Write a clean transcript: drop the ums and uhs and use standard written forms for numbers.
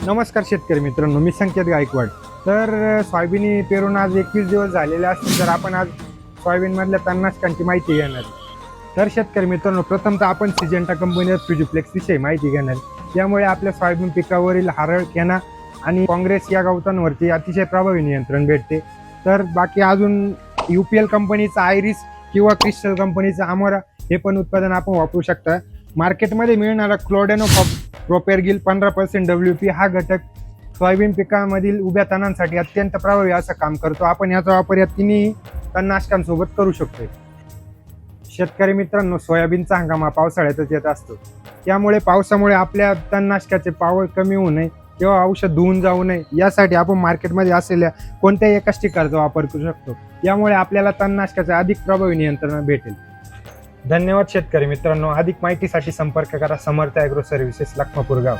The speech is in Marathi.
नमस्कार शेतकरी मित्रांनो, मी संकेत गायकवाड. सोयाबीन पेरून आज 21 दिवस झालेले असतील तर आपण आज सोयाबीनमधल्या तणनाशकांची माहिती घेणार आहे. तर शेतकरी मित्रांनो, प्रथमतः आपण सिजेंटा कंपनीच्या फ्युजिप्लेक्स विषयी माहिती घेणार आहे. यामुळे आपल्या सोयाबीन पिकावरील हारळ, केना आणि काँग्रेस या गवतांवरती अतिशय प्रभावी नियंत्रण भेटते. तर बाकी अजून UPL कंपनीचा आयरिस किंवा क्रिस्टल कंपनीचा अमोरा हे पण उत्पादन आपण वापरू शकता. मार्केटमध्ये मिळणारा क्लोडेनो प्रोपेरगिल 15% WP हा घटक सोयाबीन पिकामधील उभ्या तणांसाठी अत्यंत प्रभावी असं काम करतो. आपण याचा वापर या तिन्ही तणनाशकांसोबत करू शकतो. शेतकरी मित्रांनो, सोयाबीनचा हंगाम हा पावसाळ्यातच येत असतो. त्यामुळे पावसामुळे आपल्या तणनाशकाचे पावळ कमी होऊ नये किंवा औषध धुवून जाऊ नये यासाठी आपण मार्केटमध्ये असलेल्या कोणत्याही एकाच टिकाचा वापर करू शकतो. यामुळे आपल्याला तणनाशकाचे अधिक प्रभावी नियंत्रण भेटेल. धन्यवाद शेतकरी मित्रांनो. अधिक माहितीसाठी संपर्क करा समर्थ ॲग्रो सर्व्हिसेस, लखमापूर गाव.